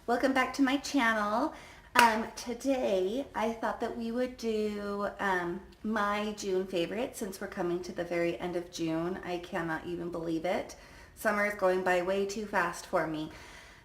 Welcome back to my channel. Today I thought that we would do my June favorite since we're coming to the very end of June. I cannot even believe it. Summer is going by way too fast for me.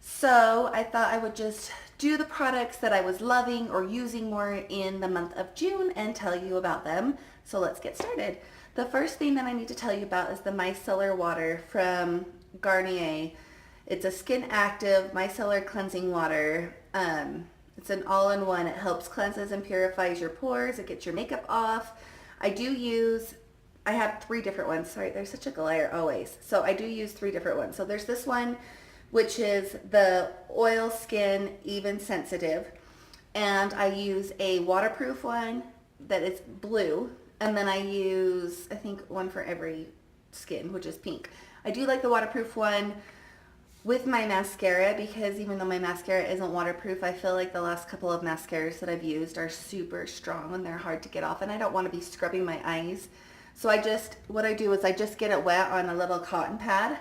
So I thought I would just do the products that I was loving or using more in the month of June and tell you about them. So let's get started. The first thing that I need to tell you about is the Micellar Water from Garnier. It's a skin active micellar cleansing water. It's an all-in-one. It helps cleanses and purifies your pores. It gets your makeup off. I have 3 different ones. Sorry, there's such a glare always. So I do use 3 different ones. So there's this one, which is the oil skin even sensitive. And I use a waterproof one that is blue. And then I use, I think, one for every skin, which is pink. I do like the waterproof one with my mascara because even though my mascara isn't waterproof, I feel like the last couple of mascaras that I've used are super strong and they're hard to get off, and I don't want to be scrubbing my eyes. So what I do is I just get it wet on a little cotton pad,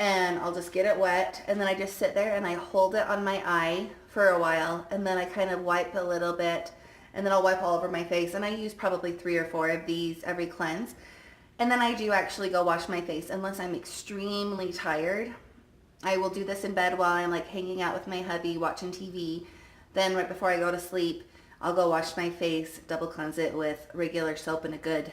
and I'll just get it wet, and then I just sit there and I hold it on my eye for a while, and then I kind of wipe a little bit, and then I'll wipe all over my face, and I use probably 3 or 4 of these every cleanse. And then I do actually go wash my face unless I'm extremely tired. I will do this in bed while I'm like hanging out with my hubby watching TV. Then right before I go to sleep, I'll go wash my face, double cleanse it with regular soap and a good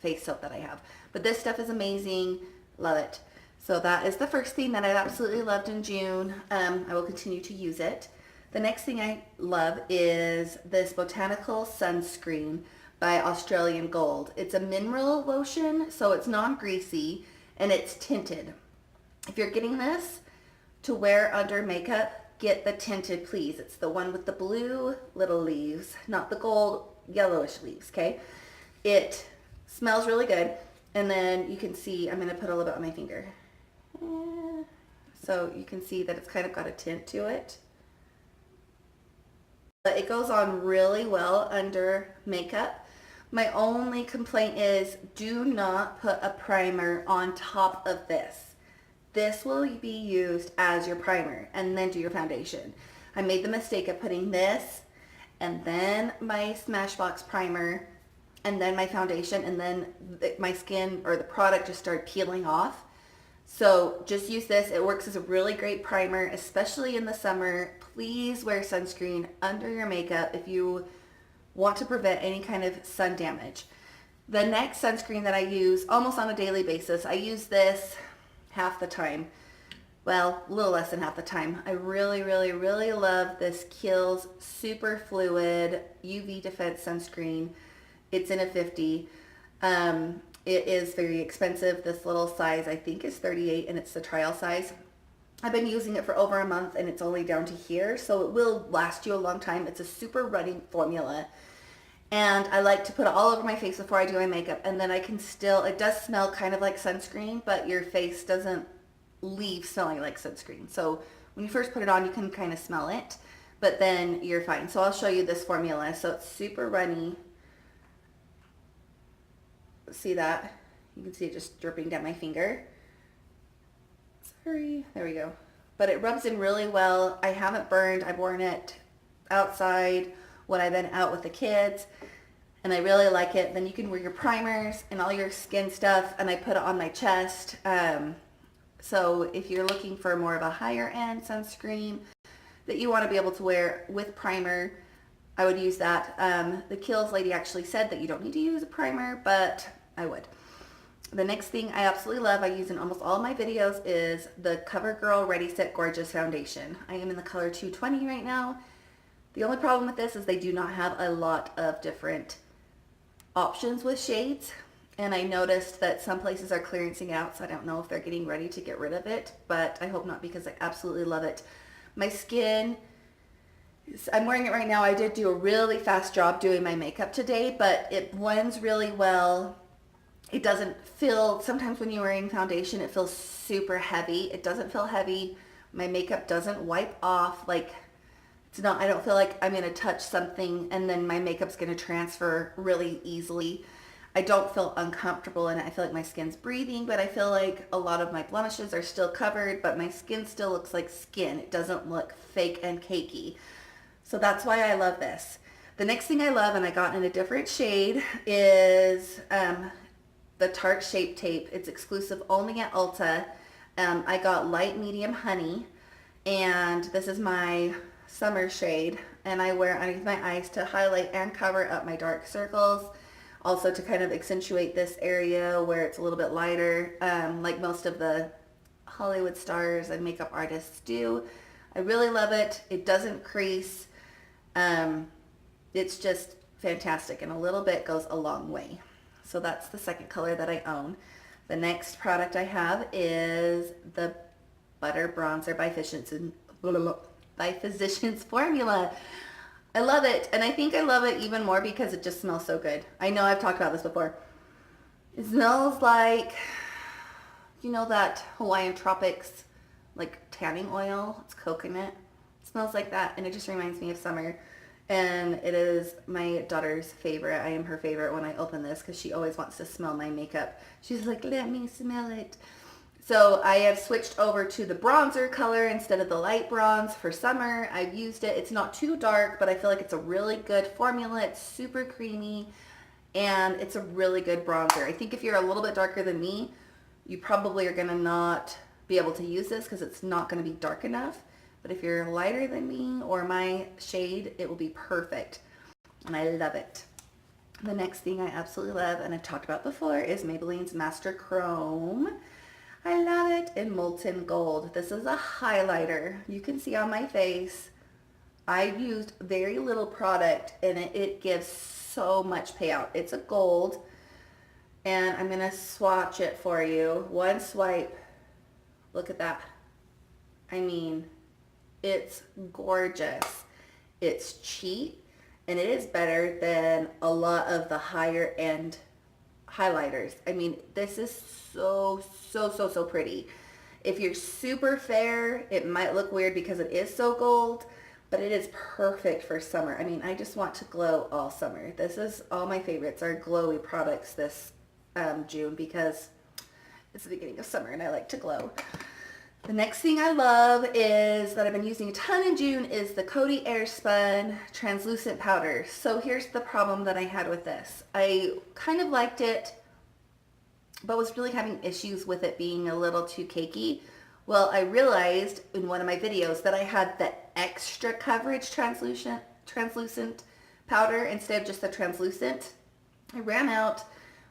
face soap that I have. But this stuff is amazing. Love it. So that is the first thing that I've absolutely loved in June. I will continue to use it. The next thing I love is this Botanical Sunscreen by Australian Gold. It's a mineral lotion, so it's non-greasy, and it's tinted. If you're getting this to wear under makeup, get the tinted, please. It's the one with the blue little leaves, not the gold yellowish leaves, okay? It smells really good. And then you can see, I'm going to put a little bit on my finger. So you can see that it's kind of got a tint to it. But it goes on really well under makeup. My only complaint is do not put a primer on top of this. This will be used as your primer and then do your foundation. I made the mistake of putting this and then my Smashbox primer and then my foundation, and then my skin or the product just started peeling off. So just use this. It works as a really great primer, especially in the summer. Please wear sunscreen under your makeup if you want to prevent any kind of sun damage. The next sunscreen that I use almost on a daily basis, I use this half the time. Well, a little less than half the time. I really, really, really love this Kills Super Fluid UV Defense Sunscreen. It's in a 50. It is very expensive. This little size I think is 38, and it's the trial size. I've been using it for over a month and it's only down to here, so it will last you a long time. It's a super running formula. And I like to put it all over my face before I do my makeup, and then I can still, it does smell kind of like sunscreen, but your face doesn't leave smelling like sunscreen. So when you first put it on, you can kind of smell it, but then you're fine. So I'll show you this formula. So it's super runny. See that? You can see it just dripping down my finger. Sorry, there we go. But it rubs in really well. I haven't burned. I've worn it outside when I've been out with the kids, and I really like it. Then you can wear your primers and all your skin stuff, and I put it on my chest. So if you're looking for more of a higher end sunscreen that you want to be able to wear with primer, I would use that. The Kills lady actually said that you don't need to use a primer, but I would. The next thing I absolutely love, I use in almost all of my videos, is the Covergirl Ready Set Gorgeous Foundation. I am in the color 220 right now. The only problem with this is they do not have a lot of different options with shades. And I noticed that some places are clearancing out, so I don't know if they're getting ready to get rid of it, but I hope not because I absolutely love it. My skin, I'm wearing it right now. I did do a really fast job doing my makeup today, but it blends really well. It doesn't feel, sometimes when you're wearing foundation, it feels super heavy. It doesn't feel heavy. My makeup doesn't wipe off. Like, it's not, I don't feel like I'm going to touch something and then my makeup's going to transfer really easily. I don't feel uncomfortable in it. I feel like my skin's breathing, but I feel like a lot of my blemishes are still covered, but my skin still looks like skin. It doesn't look fake and cakey. So that's why I love this. The next thing I love, and I got in a different shade, is the Tarte Shape Tape. It's exclusive only at Ulta. I got light medium honey, and this is my summer shade, and I wear it underneath my eyes to highlight and cover up my dark circles. Also to kind of accentuate this area where it's a little bit lighter, like most of the Hollywood stars and makeup artists do. I really love it. It doesn't crease. It's just fantastic, and a little bit goes a long way. So that's the second color that I own. The next product I have is the Butter Bronzer by Physicians Formula. I love it, and I think I love it even more because it just smells so good. I know I've talked about this before. It smells like, you know, that Hawaiian Tropics, like tanning oil. It's coconut. It smells like that, and it just reminds me of summer. And it is my daughter's favorite. I am her favorite when I open this because she always wants to smell my makeup. She's like, let me smell it. So I have switched over to the bronzer color instead of the light bronze for summer. I've used it. It's not too dark, but I feel like it's a really good formula. It's super creamy, and it's a really good bronzer. I think if you're a little bit darker than me, you probably are going to not be able to use this because it's not going to be dark enough. But if you're lighter than me or my shade, it will be perfect. And I love it. The next thing I absolutely love, and I've talked about before, is Maybelline's Master Chrome. I love it in Molten Gold. This is a highlighter. You can see on my face, I used very little product, and it gives so much payout. It's a gold, and I'm going to swatch it for you. One swipe. Look at that. I mean, it's gorgeous. It's cheap, and it is better than a lot of the higher end highlighters. I mean, this is so pretty. If you're super fair, it might look weird because it is so gold, but it is perfect for summer. I mean, I just want to glow all summer. This is all my favorites are glowy products this June because it's the beginning of summer and I like to glow. The next thing I love is that I've been using a ton in June is the Cody Airspun translucent powder. So here's the problem that I had with this. I kind of liked it, but was really having issues with it being a little too cakey. Well, I realized in one of my videos that I had the extra coverage translucent powder instead of just the translucent. I ran out.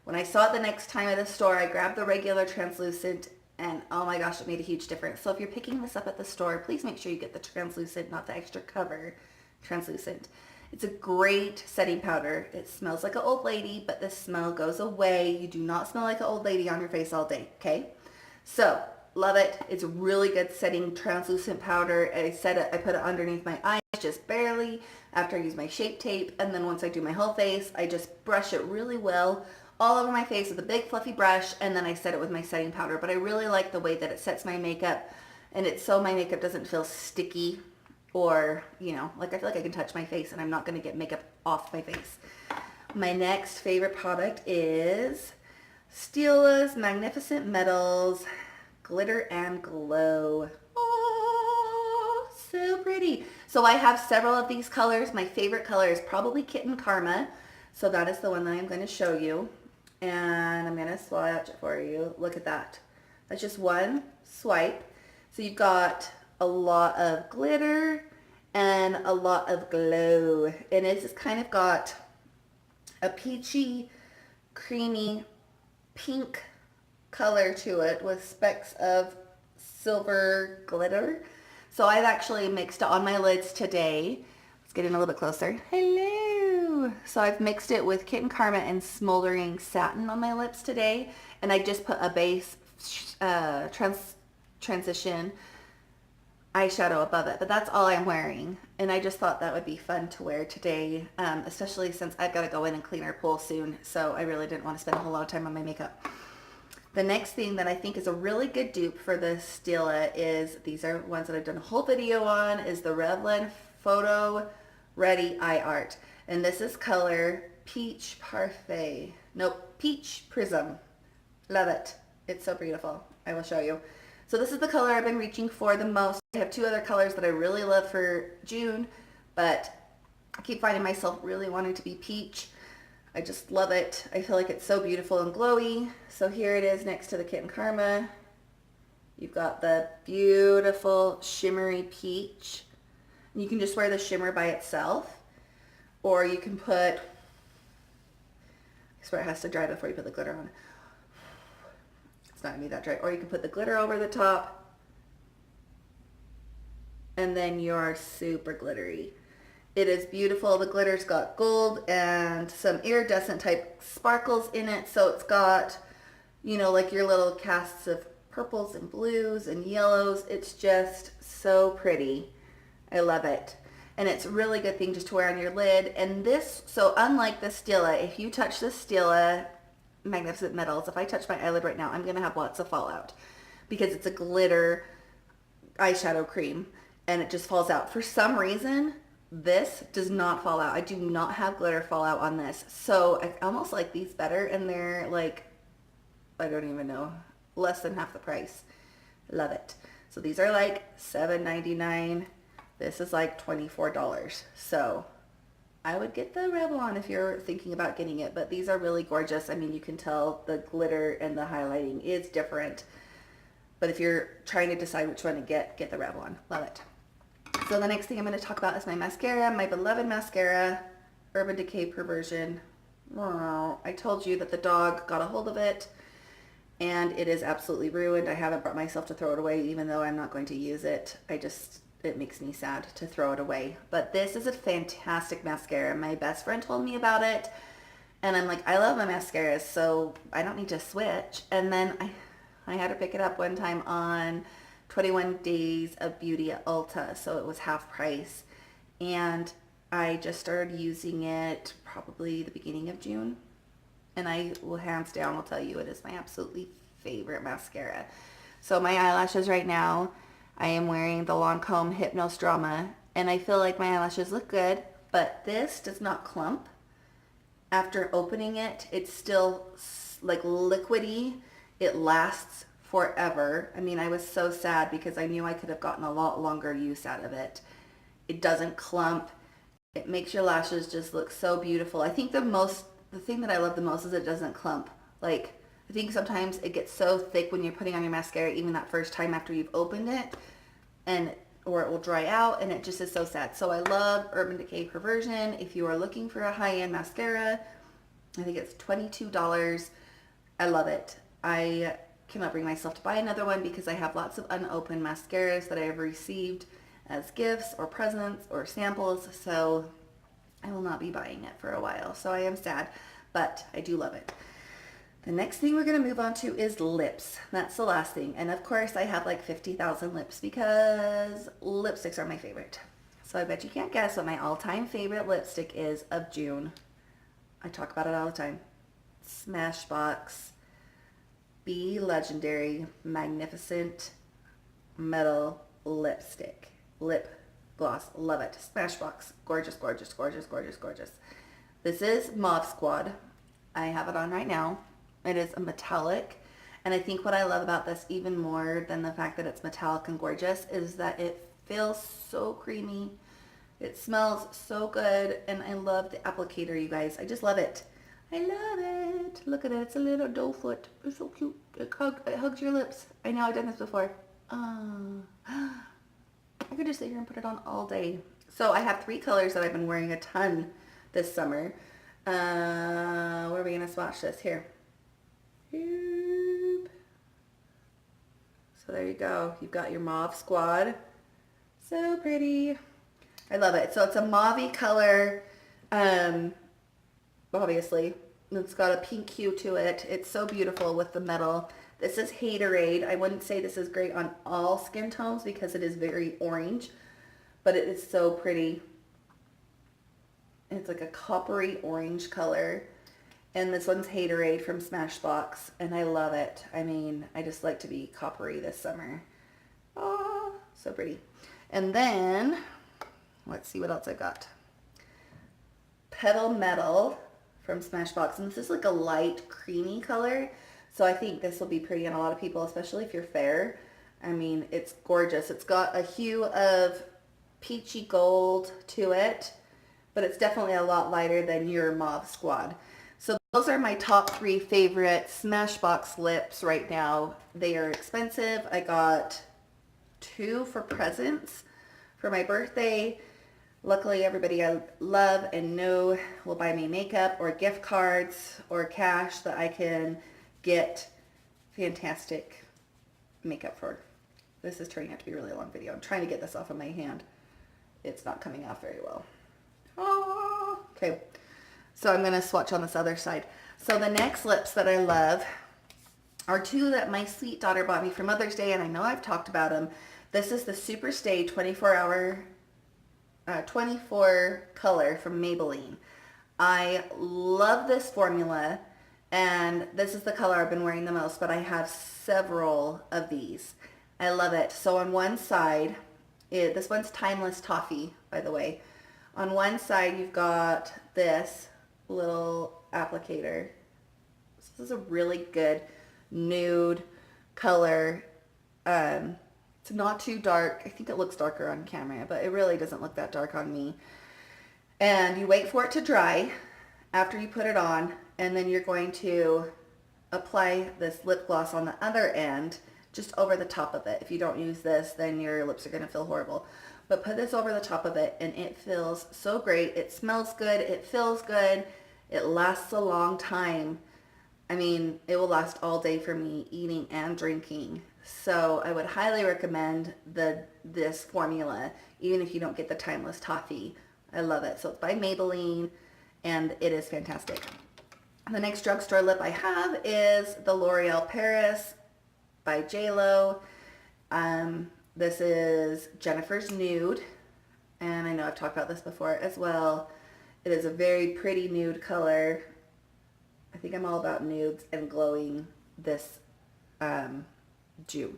When I saw it the next time at the store, I grabbed the regular translucent, and oh my gosh, it made a huge difference. So if you're picking this up at the store, please make sure you get the translucent, not the extra cover translucent. It's a great setting powder. It smells like an old lady, but the smell goes away. You do not smell like an old lady on your face all day, okay? So, love it. It's a really good setting translucent powder. I put it underneath my eyes just barely after I use my Shape Tape, and then once I do my whole face, I just brush it really well all over my face with a big fluffy brush, and then I set it with my setting powder. But I really like the way that it sets my makeup, and it's so my makeup doesn't feel sticky or, you know, like I feel like I can touch my face and I'm not going to get makeup off my face. My next favorite product is Stilla's Magnificent Metals Glitter and Glow. Oh, so pretty. So I have several of these colors. My favorite color is probably Kitten Karma. So that is the one that I'm going to show you. And I'm going to swatch it for you. Look at that. That's just one swipe. So you've got a lot of glitter and a lot of glow. And it's just kind of got a peachy, creamy, pink color to it with specks of silver glitter. So I've actually mixed it on my lids today. Let's get in a little bit closer. Hello. So I've mixed it with Kitten Karma and Smoldering Satin on my lips today. And I just put a base transition eyeshadow above it, but that's all I'm wearing, and I just thought that would be fun to wear today, especially since I've got to go in and clean our pool soon, so I really didn't want to spend a whole lot of time on my makeup. The next thing that I think is a really good dupe for the Stilla is, these are ones that I've done a whole video on, is the Revlon PhotoReady Eye Art, and this is color Peach Parfait. Nope, Peach Prism. Love it. It's so beautiful. I will show you. So this is the color I've been reaching for the most. I have two other colors that I really love for June, but I keep finding myself really wanting to be peach. I just love it. I feel like it's so beautiful and glowy. So here it is next to the Kitten Karma. You've got the beautiful shimmery peach. You can just wear the shimmer by itself, or you can put, I swear it has to dry before you put the glitter on. It's not gonna be that dry. Or you can put the glitter over the top, and then you're super glittery. It is beautiful. The glitter's got gold and some iridescent type sparkles in it. So it's got, you know, like your little casts of purples and blues and yellows. It's just so pretty. I love it. And it's a really good thing just to wear on your lid. And this, so unlike the Stilla, if you touch the Stilla Magnificent Metals, if I touch my eyelid right now, I'm going to have lots of fallout because it's a glitter eyeshadow cream and it just falls out. For some reason, this does not fall out. I do not have glitter fallout on this. So I almost like these better, and they're like, I don't even know, less than half the price. Love it. So these are like $7.99. This is like $24. So I would get the Revlon if you're thinking about getting it, but these are really gorgeous. I mean, you can tell the glitter and the highlighting is different, but if you're trying to decide which one to get the Revlon. Love it. So the next thing I'm going to talk about is my mascara, my beloved mascara, Urban Decay Perversion. I told you that the dog got a hold of it and it is absolutely ruined. I haven't brought myself to throw it away even though I'm not going to use it. It makes me sad to throw it away. But this is a fantastic mascara. My best friend told me about it and I'm like, I love my mascaras, so I don't need to switch. And then I had to pick it up one time on 21 Days of Beauty at Ulta, so it was half price. And I just started using it probably the beginning of June. And I will hands down will tell you it is my absolutely favorite mascara. So my eyelashes right now, I am wearing the Lancome Hypnose Drama, and I feel like my eyelashes look good, but this does not clump. After opening it, it's still like liquidy. It lasts forever. I mean, I was so sad because I knew I could have gotten a lot longer use out of it. It doesn't clump. It makes your lashes just look so beautiful. I think the thing that I love the most is it doesn't clump. Like, I think sometimes it gets so thick when you're putting on your mascara, even that first time after you've opened it, or it will dry out, and it just is so sad. So I love Urban Decay Perversion. If you are looking for a high-end mascara, I think it's $22. I love it. I cannot bring myself to buy another one because I have lots of unopened mascaras that I have received as gifts or presents or samples, so I will not be buying it for a while. So I am sad, but I do love it. The next thing we're going to move on to is lips. That's the last thing. And of course I have like 50,000 lips because lipsticks are my favorite. So I bet you can't guess what my all-time favorite lipstick is of June. I talk about it all the time. Smashbox Be Legendary Magnificent Metal Lipstick. Lip gloss. Love it. Smashbox. Gorgeous, gorgeous, gorgeous, gorgeous, gorgeous. This is Mauve Squad. I have it on right now. It is a metallic. And I think what I love about this even more than the fact that it's metallic and gorgeous is that it feels so creamy. It smells so good. And I love the applicator, you guys. I just love it. I love it. Look at it. It's a little doe foot. It's so cute. It hugs your lips. I know I've done this before. I could just sit here and put it on all day. So I have 3 colors that I've been wearing a ton this summer. Where are we going to swatch this? Here. So there you go. You've got your Mauve Squad. So pretty. I love it. So it's a mauve color. Obviously. It's got a pink hue to it. It's so beautiful with the metal. This is Haterade. I wouldn't say this is great on all skin tones because it is very orange, but it is so pretty. It's like a coppery orange color. And this one's Haterade from Smashbox, and I love it. I mean, I just like to be coppery this summer. Oh, so pretty. And then, let's see what else I got. Petal Metal from Smashbox. And this is like a light creamy color. So I think this will be pretty on a lot of people, especially if you're fair. I mean, it's gorgeous. It's got a hue of peachy gold to it, but it's definitely a lot lighter than your Mauve Squad. So those are my top 3 favorite Smashbox lips right now. They are expensive. I got 2 for presents for my birthday. Luckily, everybody I love and know will buy me makeup or gift cards or cash that I can get fantastic makeup for. This is turning out to be a really long video. I'm trying to get this off of my hand. It's not coming off very well. Oh, okay. So I'm going to swatch on this other side. So the next lips that I love are 2 that my sweet daughter bought me for Mother's Day, and I know I've talked about them. This is the Super Stay 24 color from Maybelline. I love this formula, and this is the color I've been wearing the most, but I have several of these. I love it. So on one side, this one's Timeless Toffee, by the way. On one side, you've got this little applicator. This is a really good nude color. It's not too dark. I think it looks darker on camera, but it really doesn't look that dark on me. And you wait for it to dry after you put it on, and then you're going to apply this lip gloss on the other end, just over the top of it. If you don't use this, then your lips are going to feel horrible. But put this over the top of it, and it feels so great. It smells good. It feels good. It lasts a long time. I mean, it will last all day for me, eating and drinking. So I would highly recommend this formula, even if you don't get the Timeless Toffee. I love it. So it's by Maybelline, and it is fantastic. The next drugstore lip I have is the L'Oreal Paris by JLo. This is Jennifer's Nude, and I know I've talked about this before as well. It is a very pretty nude color. I think I'm all about nudes and glowing this June.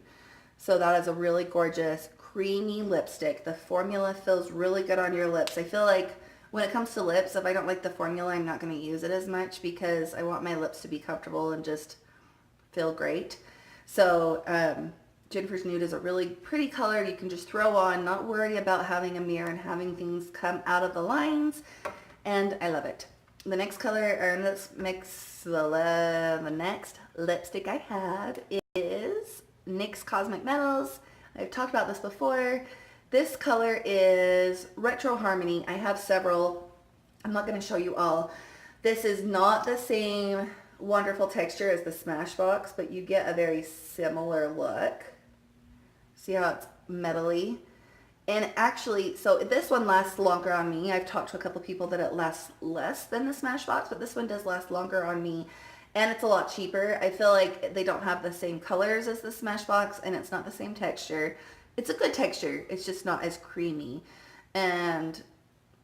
So that is a really gorgeous creamy lipstick. The formula feels really good on your lips. I feel like when it comes to lips, if I don't like the formula, I'm not going to use it as much because I want my lips to be comfortable and just feel great. So Jennifer's Nude is a really pretty color you can just throw on, not worry about having a mirror and having things come out of the lines, and I love it. The next color, or let's mix the next lipstick I have is NYX Cosmic Metals. I've talked about this before. This color is Retro Harmony. I have several. I'm not going to show you all. This is not the same wonderful texture as the Smashbox, but you get a very similar look. See how it's metally? And actually, so this one lasts longer on me. I've talked to a couple people that it lasts less than the Smashbox, but this one does last longer on me. And it's a lot cheaper. I feel like they don't have the same colors as the Smashbox, and it's not the same texture. It's a good texture. It's just not as creamy. And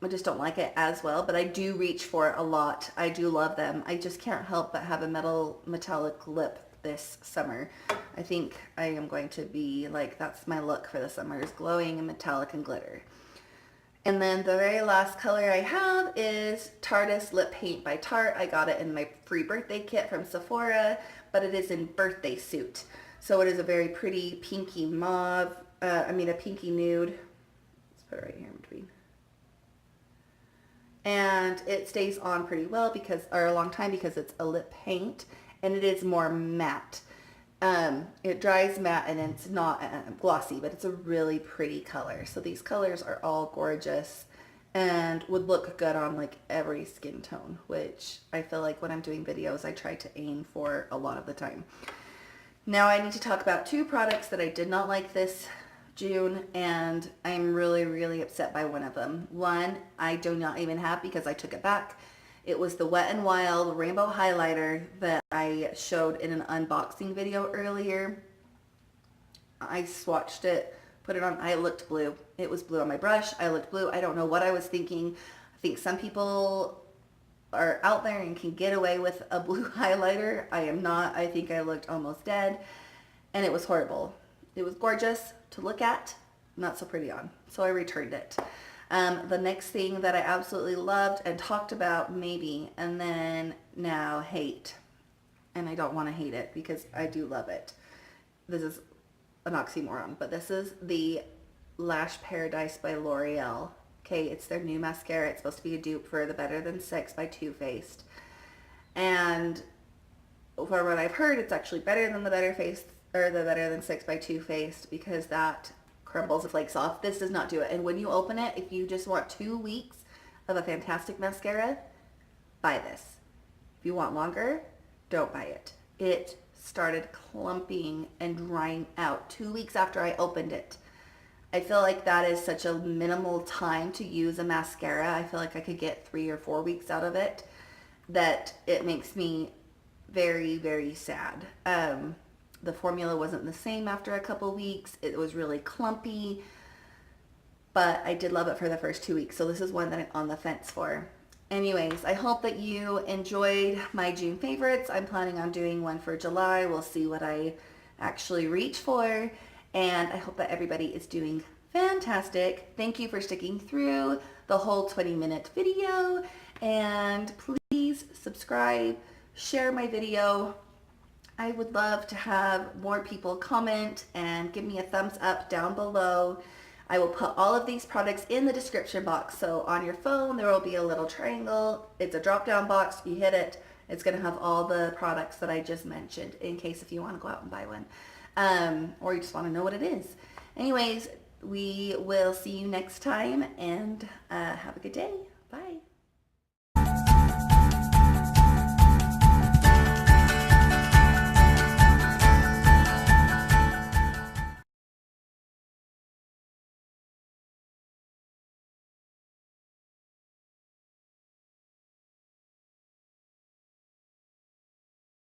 I just don't like it as well, but I do reach for it a lot. I do love them. I just can't help but have a metallic lip this summer. I think I am going to be like, that's my look for the summer, is glowing and metallic and glitter. And then the very last color I have is Tartiest Lip Paint by Tarte. I got it in my free birthday kit from Sephora, but it is in Birthday Suit. So it is a very pretty pinky mauve, a pinky nude. Let's put it right here in between. And it stays on pretty well or a long time because it's a lip paint, and it is more matte. It dries matte and it's not glossy, but it's a really pretty color. So these colors are all gorgeous and would look good on like every skin tone, which I feel like when I'm doing videos, I try to aim for a lot of the time. Now I need to talk about 2 products that I did not like this June, and I'm really, really upset by one of them. One, I do not even have because I took it back. It was the Wet n Wild Rainbow Highlighter that I showed in an unboxing video earlier. I swatched it, put it on, I looked blue. It was blue on my brush. I looked blue. I don't know what I was thinking. I think some people are out there and can get away with a blue highlighter. I am not. I think I looked almost dead, and it was horrible. It was gorgeous to look at, not so pretty on. So I returned it. The next thing that I absolutely loved and talked about maybe, and then now hate. And I don't want to hate it because I do love it. This is an oxymoron, but this is the Lash Paradise by L'Oreal. Okay, it's their new mascara. It's supposed to be a dupe for the Better Than Sex by Too Faced. And from what I've heard, it's actually better than the Better Than Sex by Too Faced because that crumbles and flakes off. This does not do it. And when you open it, if you just want 2 weeks of a fantastic mascara, buy this. If you want longer, don't buy it. It started clumping and drying out 2 weeks after I opened it. I feel like that is such a minimal time to use a mascara. I feel like I could get 3 or 4 weeks out of it, that it makes me very, very sad. The formula wasn't the same after a couple weeks. It was really clumpy, but I did love it for the first 2 weeks. So this is one that I'm on the fence for. Anyways, I hope that you enjoyed my June favorites. I'm planning on doing one for July. We'll see what I actually reach for. And I hope that everybody is doing fantastic. Thank you for sticking through the whole 20-minute video. And please subscribe, share my video. I would love to have more people comment and give me a thumbs up down below. I will put all of these products in the description box. So on your phone, there will be a little triangle. It's a drop-down box. You hit it. It's going to have all the products that I just mentioned in case if you want to go out and buy one. Or you just want to know what it is. Anyways, we will see you next time and have a good day.